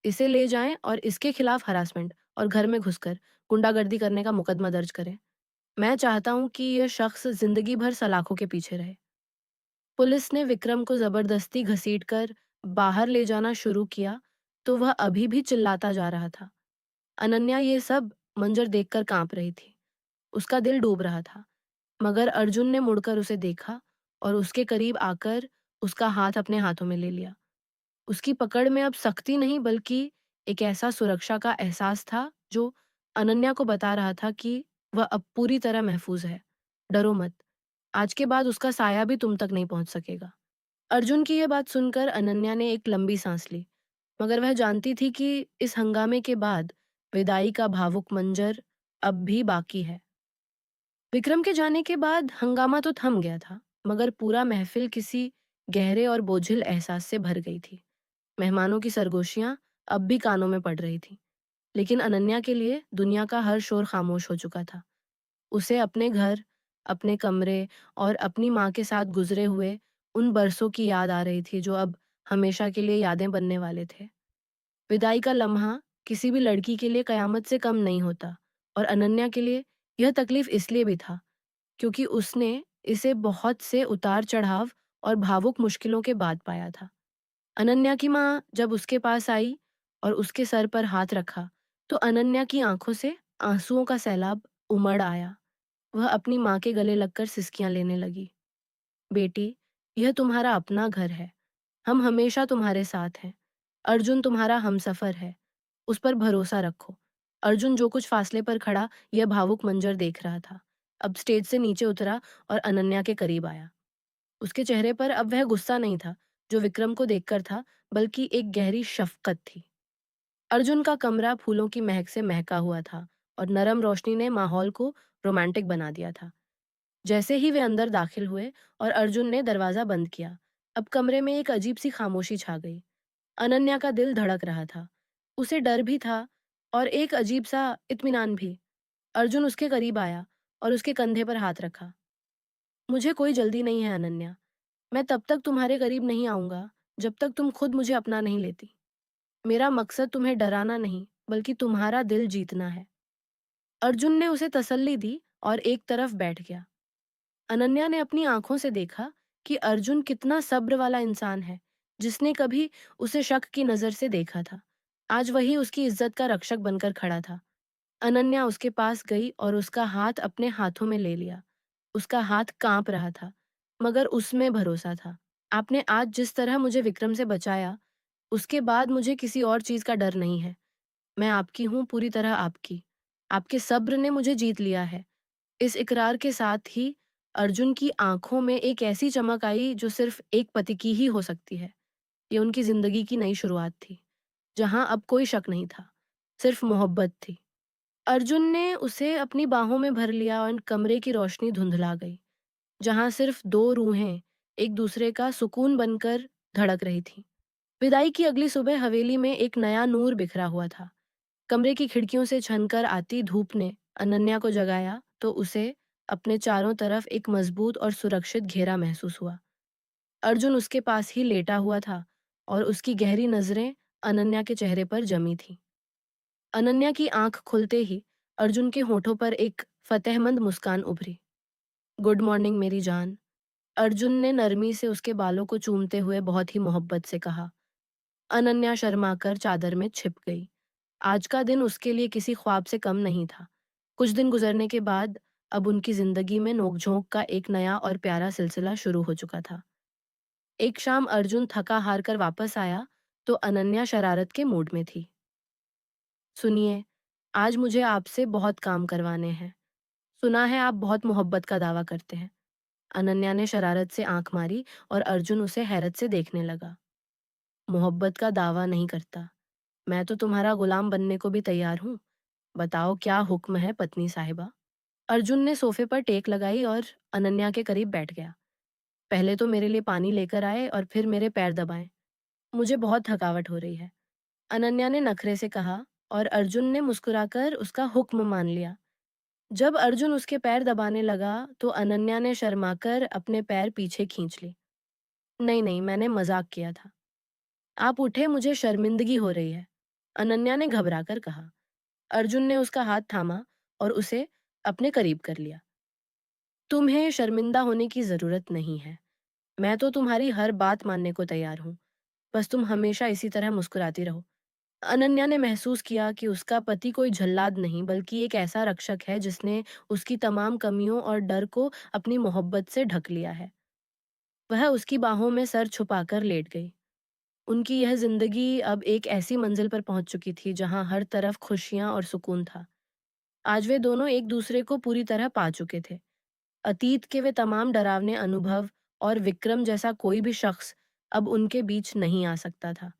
इसे ले जाएं और इसके खिलाफ हरासमेंट और घर में घुसकर गुंडागर्दी करने का मुकदमा दर्ज करें। मैं चाहता हूं कि यह शख्स जिंदगी भर सलाखों के पीछे रहे। पुलिस ने विक्रम को जबरदस्ती घसीटकर बाहर ले जाना शुरू किया, तो वह अभी भी चिल्लाता जा रहा था। अनन्या ये सब मंजर देखकर कांप रही थी। उसका दिल डूब रहा था, मगर अर्जुन ने मुड़कर उसे देखा और उसके करीब आकर उसका हाथ अपने हाथों में ले लिया। उसकी पकड़ में अब सख्ती नहीं, बल्कि एक ऐसा सुरक्षा का एहसास था जो अनन्या को बता रहा था कि वह अब पूरी तरह महफूज है। डरो मत, आज के बाद उसका साया भी तुम तक नहीं पहुंच सकेगा। अर्जुन की यह बात सुनकर अनन्या ने एक लंबी सांस ली, मगर वह जानती थी कि इस हंगामे के बाद विदाई का भावुक मंजर अब भी बाकी है। विक्रम के जाने के बाद हंगामा तो थम गया था, मगर पूरा महफिल किसी गहरे और बोझिल एहसास से भर गई थी। मेहमानों की सरगोशियां अब भी कानों में पड़ रही थी, लेकिन अनन्या के लिए दुनिया का हर शोर खामोश हो चुका था। उसे अपने घर, अपने कमरे और अपनी माँ के साथ गुजरे हुए उन बरसों की याद आ रही थी जो अब हमेशा के लिए यादें बनने वाले थे। विदाई का लम्हा किसी भी लड़की के लिए कयामत से कम नहीं होता और अनन्या के लिए यह तकलीफ इसलिए भी था क्योंकि उसने इसे बहुत से उतार-चढ़ाव और भावुक मुश्किलों के बाद पाया था। अनन्या की माँ जब उसके पास आई और उसके सर पर हाथ रखा, तो अनन्या की आँखों से आँसुओं का सैलाब उमड़ आया। वह अपनी माँ के गले लगकर सिसकियाँ लेने लगी। बेटी, यह तुम्हारा अपना घर है। हम हमेशा तुम्हारे साथ हैं। अर्जुन तुम्हारा हमसफ़र है। उस पर भरोसा रखो। अर्जुन जो कुछ फासले पर खड़ा यह भावुक मंजर देख रहा था। अब स्टेज से नीचे उतरा और अनन्या के करीब आया। उसके चेहरे पर अब वह गुस्सा नहीं था, जो विक्रम को देखकर था, बल्कि एक गहरी शफ़क़त थी। अर्जुन का कमरा फूलों की महक से महका हुआ था और नरम रोशनी ने माहौल को रोमांटिक बना दिया था। जैसे ही वे अंदर दाखिल हुए और अर्जुन ने दरवाज़ा बंद किया, अब कमरे में एक अजीब-सी खामोशी छा गई। अनन्या का दिल धड़क रहा था। उसे डर भी था और एक अजीब-सा इत्मीनान भी। अर्जुन उसके करीब आया और उसके कंधे पर हाथ रखा। मुझे कोई जल्दी नहीं है अनन्या। मैं तब तक तुम्हारे करीब नहीं आऊँगा, जब तक तुम खुद मुझे अपना नहीं लेती। मेरा मकसद तुम्हें डराना नहीं, बल्कि तुम्हारा दिल जीतना है। अर्जुन ने उसे तसल्ली दी और एक तरफ बैठ गया। अनन्या ने अपनी आँखों से देखा कि अर्जुन कितना सब्र वाला इंसान है, जिसने कभी उसे शक की नज़र से देखा था। आज वही उसकी इज़्ज़त का रक्षक बनकर खड़ा था। अनन्या उसके पास गई और उसका हाथ अपने हाथों में ले लिया। उसका हाथ काँप रहा था, मगर उसमें भरोसा था। आपने आज जिस तरह मुझे विक्रम से बचाया, उसके बाद मुझे किसी और चीज़ का डर नहीं है। मैं आपकी हूँ, पूरी तरह आपकी। आपके सब्र ने मुझे जीत लिया है। इस इकरार के साथ ही अर्जुन की आँखों में एक ऐसी चमक आई जो सिर्फ़ एक पति की ही हो सकती है। ये उनकी ज़िंदगी की नई शुरुआत थी, जहाँ अब कोई शक नहीं था, सिर्फ़ मोहब्बत थी। अर्जुन ने उसे अपनी बाहों में भर लिया और कमरे की रोशनी धुंधला गई, जहाँ सिर्फ़ 2 रूहें एक-दूसरे का सुकून बनकर धड़क रही थीं। विदाई की अगली सुबह हवेली में एक नया नूर बिखरा हुआ था। कमरे की खिड़कियों से छनकर आती धूप ने अनन्या को जगाया तो उसे अपने चारों तरफ एक मजबूत और सुरक्षित घेरा महसूस हुआ। अर्जुन उसके पास ही लेटा हुआ था और उसकी गहरी नजरें अनन्या के चेहरे पर जमी थीं। अनन्या की आंख खुलते ही अर्जुन के होठों पर एक फतेहमंद मुस्कान उभरी। गुड मॉर्निंग मेरी जान। अर्जुन ने नरमी से उसके बालों को चूमते हुए बहुत ही मोहब्बत से कहा। अनन्या शर्माकर चादर में छिप गई। आज का दिन उसके लिए किसी ख्वाब से कम नहीं था। कुछ दिन गुजरने के बाद अब उनकी जिंदगी में नोक-झोंक का एक नया और प्यारा सिलसिला शुरू हो चुका था। एक शाम अर्जुन थका हार कर वापस आया तो अनन्या शरारत के मूड में थी। सुनिए, आज मुझे आपसे बहुत काम करवाने हैं। सुना है आप बहुत मोहब्बत का दावा करते हैं। अनन्या ने शरारत से आंख मारी और अर्जुन उसे हैरत से देखने लगा। मोहब्बत का दावा नहीं करता। मैं तो तुम्हारा गुलाम बनने को भी तैयार हूँ। बताओ क्या हुक्म है पत्नी साहिबा? अर्जुन ने सोफे पर टेक लगाई और अनन्या के करीब बैठ गया। पहले तो मेरे लिए पानी लेकर आए और फिर मेरे पैर दबाएं। मुझे बहुत थकावट हो रही है। अनन्या ने नखरे से कहा और अर्जुन ने मुस्कुराकर उसका हुक्म मान लिया। जब अर्जुन उसके पैर दबाने लगा तो अनन्या ने शर्माकर अपने पैर पीछे खींच ली। नहीं नहीं, मैंने मजाक किया था। आप उठे, मुझे शर्मिंदगी हो रही है। अनन्या ने घबराकर कहा। अर्जुन ने उसका हाथ थामा और उसे अपने करीब कर लिया। तुम्हें शर्मिंदा होने की ज़रूरत नहीं है। मैं तो तुम्हारी हर बात मानने को तैयार हूँ। बस तुम हमेशा इसी तरह मुस्कुराती रहो। अनन्या ने महसूस किया कि उसका पति कोई जल्लाद नहीं बल्कि एक ऐसा रक्षक है जिसने उसकी तमाम कमियों और डर को अपनी मोहब्बत से ढक लिया है। वह उसकी बाहों में सर छुपाकर लेट गई। उनकी यह ज़िंदगी अब एक ऐसी मंजिल पर पहुंच चुकी थी जहां हर तरफ खुशियां और सुकून था। आज वे दोनों एक दूसरे को पूरी तरह पा चुके थे। अतीत के वे तमाम डरावने अनुभव और विक्रम जैसा कोई भी शख्स अब उनके बीच नहीं आ सकता था।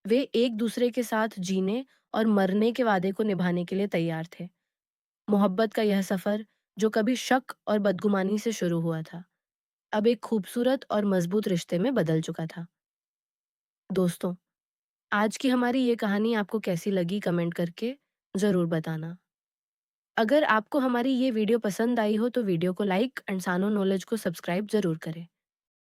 वे एक दूसरे के साथ जीने और मरने के वादे को निभाने के लिए तैयार थे। मोहब्बत का यह सफ़र, जो कभी शक और बदगुमानी से शुरू हुआ था, अब एक खूबसूरत और मजबूत रिश्ते में बदल चुका था। दोस्तों, आज की हमारी ये कहानी आपको कैसी लगी कमेंट करके ज़रूर बताना। अगर आपको हमारी ये वीडियो पसंद आई हो तो वीडियो को लाइक एंड सानो नॉलेज को सब्सक्राइब ज़रूर करें।